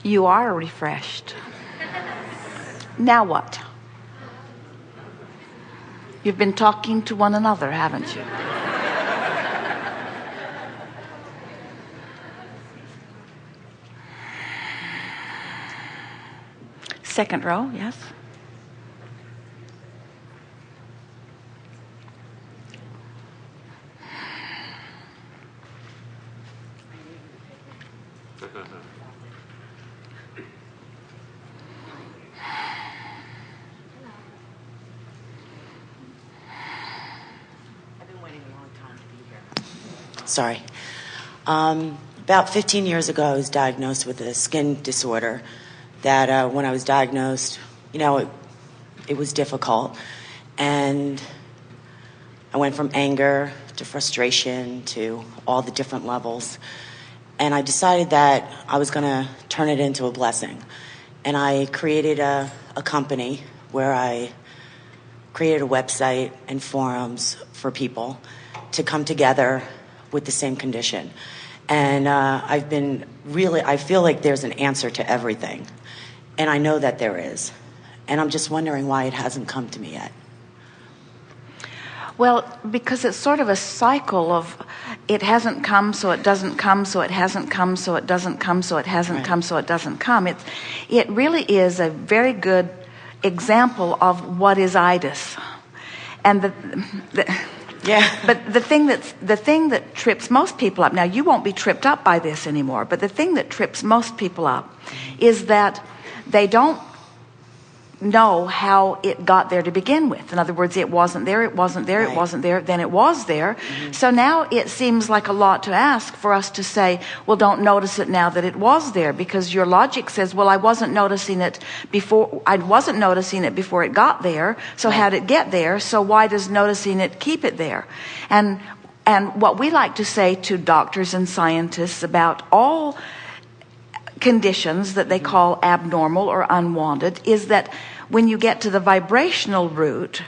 You are refreshed. Now what? You've been talking to one another, haven't you? Second row, yes. Sorry. About 15 years ago, I was diagnosed with a skin disorder that when I was diagnosed, it was difficult. And I went from anger to frustration to all the different levels. And I decided that I was going to turn it into a blessing. And I created a company where I created a website and forums for people to come together with the same condition. And I feel like there's an answer to everything. And I know that there is. And I'm just wondering why it hasn't come to me yet. Well, because it's sort of a cycle of it hasn't come, so it doesn't come, so it hasn't come, so it doesn't come, so it hasn't come, so it doesn't come. It really is a very good example of what is itis. And but the thing that trips most people up, now you won't be tripped up by this anymore, but the thing that trips most people up is that they don't know how it got there to begin with. In other words, it wasn't there, it wasn't there, Right. it wasn't there, then it was there. Mm-hmm. So now it seems like a lot to ask for us to say, well, don't notice it now that it was there, because your logic says, well, I wasn't noticing it before it got there, so Right. how'd it get there? So why does noticing it keep it there? And what we like to say to doctors and scientists about all conditions that they call abnormal or unwanted is that when you get to the vibrational root,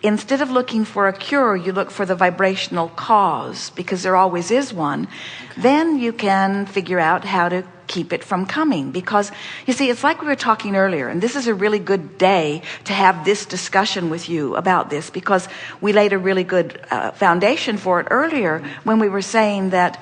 instead of looking for a cure, you look for the vibrational cause, because there always is one. Okay. Then you can figure out how to keep it from coming. Because you see, it's like we were talking earlier, and this is a really good day to have this discussion with you about this, because we laid a really good foundation for it earlier when we were saying that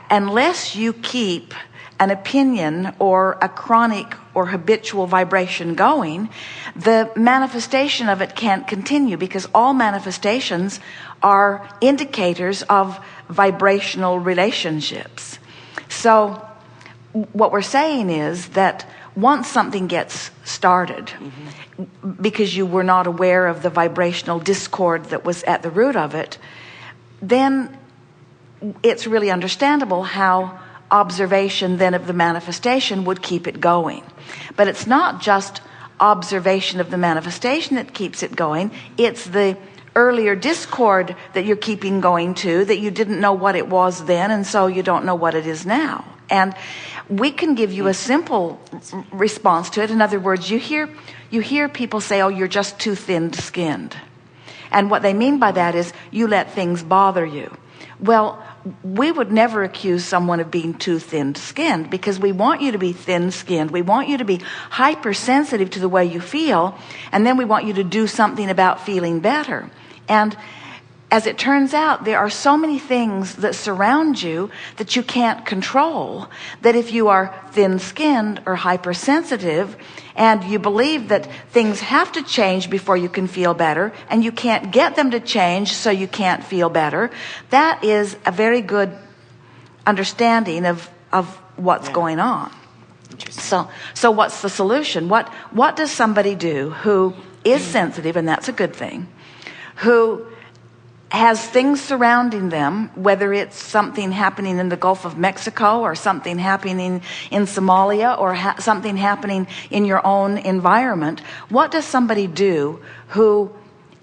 unless you keep an opinion or a chronic or habitual vibration going, the manifestation of it can't continue, because all manifestations are indicators of vibrational relationships. So what we're saying is that once something gets started, because you were not aware of the vibrational discord that was at the root of it, then it's really understandable how observation then of the manifestation would keep it going. But it's not just observation of the manifestation that keeps it going. It's the earlier discord that you're keeping going to, that you didn't know what it was then, and so you don't know what it is now. And we can give you a simple response to it. In other words, you hear people say, oh, you're just too thin-skinned. And what they mean by that is you let things bother you. Well, we would never accuse someone of being too thin-skinned, because we want you to be thin-skinned. We want you to be hypersensitive to the way you feel, and then we want you to do something about feeling better. And as it turns out, there are so many things that surround you that you can't control, that if you are thin-skinned or hypersensitive and you believe that things have to change before you can feel better, and you can't get them to change so you can't feel better, that is a very good understanding of what's going on. So what's the solution? What does somebody do who is sensitive, and that's a good thing, who has things surrounding them, whether it's something happening in the Gulf of Mexico or something happening in Somalia or something happening in your own environment? What does somebody do who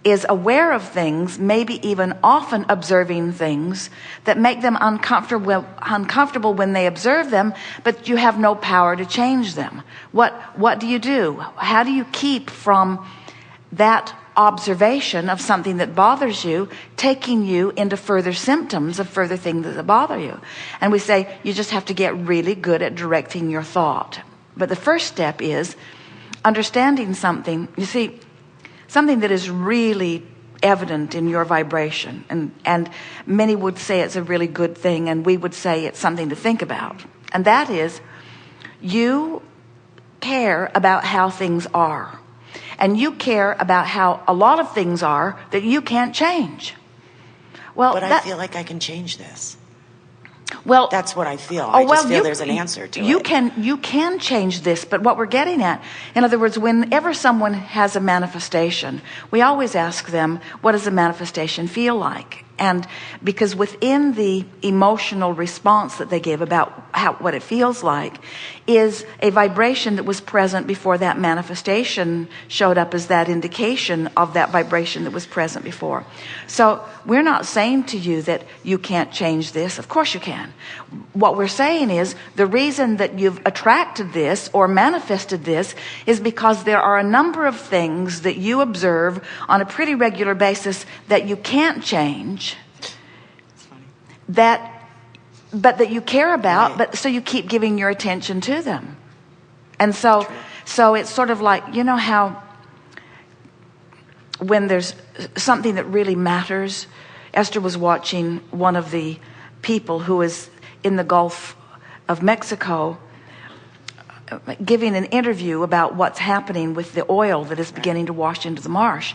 is aware of things, maybe even often observing things that make them uncomfortable when they observe them, but you have no power to change them? What do you do? How do you keep from that observation of something that bothers you, taking you into further symptoms of further things that bother you. And we say you just have to get really good at directing your thought. But the first step is understanding something. You see, something that is really evident in your vibration, and many would say it's a really good thing, and we would say it's something to think about. And that is, you care about how things are. And you care about how a lot of things are that you can't change. Well, but I feel like I can change this. Well, that's what I feel. I just feel there's an answer to it. You can change this, but what we're getting at, in other words, whenever someone has a manifestation, we always ask them, what does a manifestation feel like? And because within the emotional response that they give about what it feels like is a vibration that was present before that manifestation showed up as that indication of that vibration that was present before. So we're not saying to you that you can't change this. Of course you can. What we're saying is the reason that you've attracted this or manifested this is because there are a number of things that you observe on a pretty regular basis that you can't change, but that you care about, but so you keep giving your attention to them. And so it's sort of like, you know how when there's something that really matters, Esther was watching one of the people who is in the Gulf of Mexico giving an interview about what's happening with the oil that is beginning to wash into the marsh.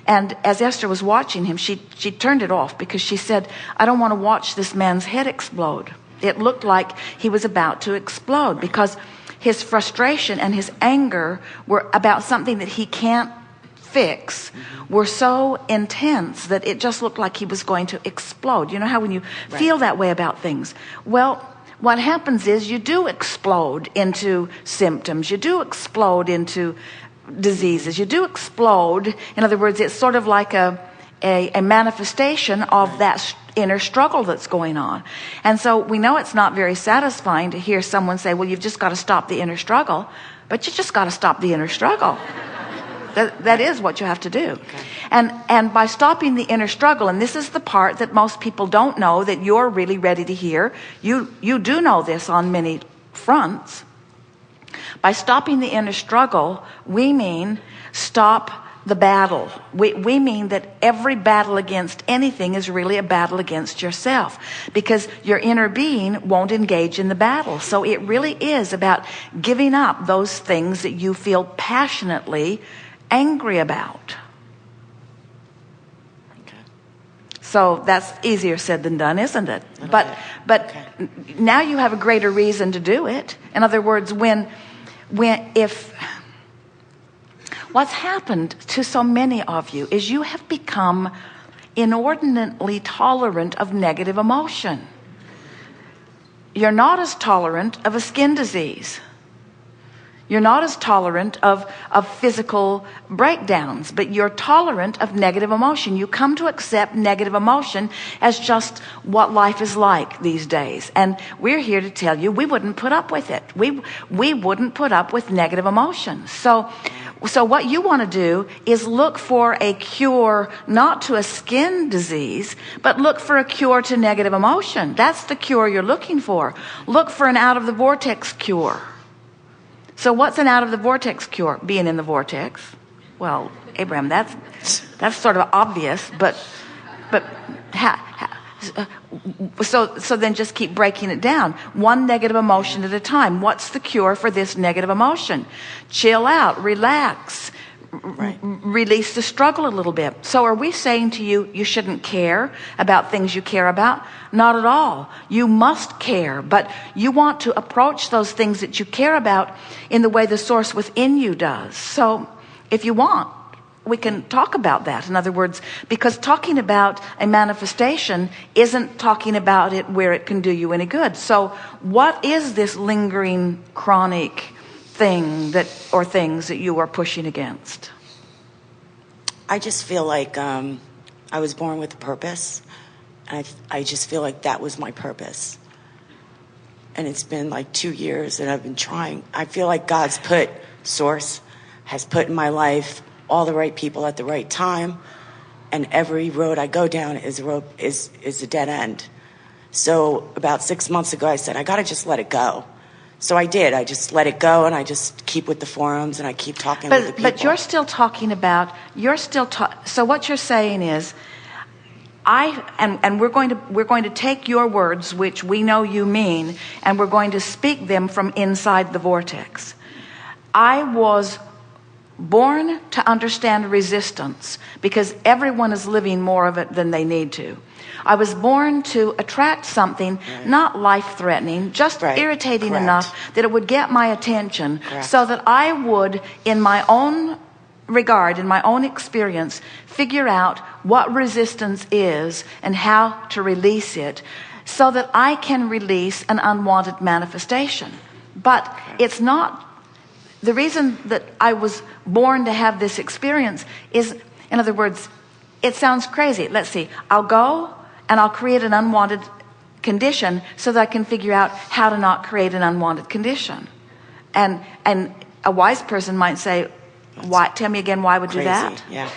And as Esther was watching him, she turned it off because she said, I don't want to watch this man's head explode. It looked like he was about to explode because his frustration and his anger were about something that he can't fix were so intense that it just looked like he was going to explode. You know how when you feel that way about things? Well, what happens is you do explode into symptoms. You do explode into diseases. You do explode. In other words, it's sort of like a manifestation of that inner struggle that's going on. And so we know it's not very satisfying to hear someone say, well, you've just got to stop the inner struggle. But you just got to stop the inner struggle. That is what you have to do. Okay. And by stopping the inner struggle, and this is the part that most people don't know that you're really ready to hear. You do know this on many fronts. By stopping the inner struggle, we mean stop the battle. We mean that every battle against anything is really a battle against yourself because your inner being won't engage in the battle. So it really is about giving up those things that you feel passionately angry about. Okay. So that's easier said than done, isn't it? But okay. Now you have a greater reason to do it. In other words, if what's happened to so many of you is you have become inordinately tolerant of negative emotion. You're not as tolerant of a skin disease. You're not as tolerant of physical breakdowns, but you're tolerant of negative emotion. You come to accept negative emotion as just what life is like these days. And we're here to tell you we wouldn't put up with it. We wouldn't put up with negative emotions. So what you want to do is look for a cure, not to a skin disease, but look for a cure to negative emotion. That's the cure you're looking for. Look for an out of the vortex cure. So what's an out of the vortex cure? Being in the vortex. Well, Abraham, that's sort of obvious, but so then just keep breaking it down. One negative emotion at a time. What's the cure for this negative emotion? Chill out, relax, release the struggle a little bit. So are we saying to you, you shouldn't care about things you care about? Not at all. You must care, but you want to approach those things that you care about in the way the source within you does. So if you want, we can talk about that. In other words, because talking about a manifestation isn't talking about it where it can do you any good. So what is this lingering chronic thing or things that you are pushing against? I just feel like I was born with a purpose. I just feel like that was my purpose. And it's been like 2 years that I've been trying. I feel like God's source has put in my life all the right people at the right time, and every road I go down is a dead end. So about 6 months ago, I said, I got to just let it go. So I did. I just let it go, and I just keep with the forums, and I keep talking with the people. But you're still talking about, so what you're saying is, and we're going to take your words, which we know you mean, and we're going to speak them from inside the vortex. I was born to understand resistance because everyone is living more of it than they need to. I was born to attract something not life-threatening, just irritating enough that it would get my attention so that I would, in my own regard, in my own experience, figure out what resistance is and how to release it so that I can release an unwanted manifestation. But it's not, the reason that I was born to have this experience is, in other words, it sounds crazy. Let's see, I'll go and I'll create an unwanted condition so that I can figure out how to not create an unwanted condition. And a wise person might say, why? Tell me again, why would you do that? Yeah.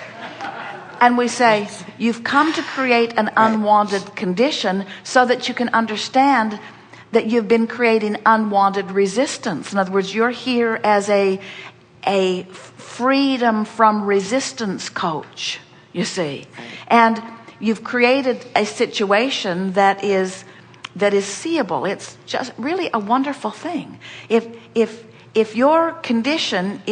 And we say, you've come to create an unwanted condition so that you can understand that you've been creating unwanted resistance. In other words, you're here as a freedom from resistance coach, you see. And you've created a situation that is seeable. It's just really a wonderful thing. If your condition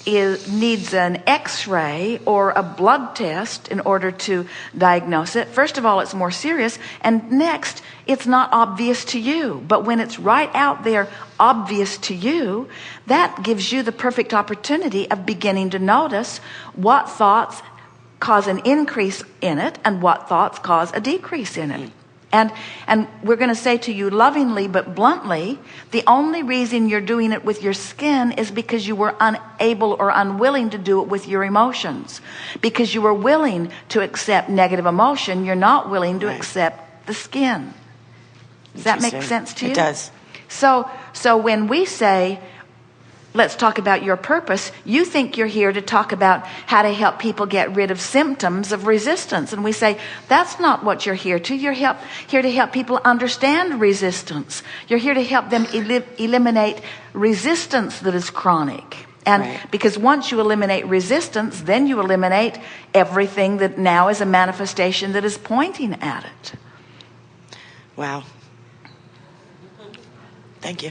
needs an X-ray or a blood test in order to diagnose it, first of all, it's more serious, and next, it's not obvious to you. But when it's right out there, obvious to you, that gives you the perfect opportunity of beginning to notice what thoughts cause an increase in it and what thoughts cause a decrease in it. And we're going to say to you lovingly but bluntly, the only reason you're doing it with your skin is because you were unable or unwilling to do it with your emotions. Because you were willing to accept negative emotion, you're not willing to accept the skin. Does that make sense to you? It does. So when we say, let's talk about your purpose, you think you're here to talk about how to help people get rid of symptoms of resistance. And we say, that's not what you're here to. You're here to help people understand resistance. You're here to help them eliminate resistance that is chronic. And because once you eliminate resistance, then you eliminate everything that now is a manifestation that is pointing at it. Wow. Thank you.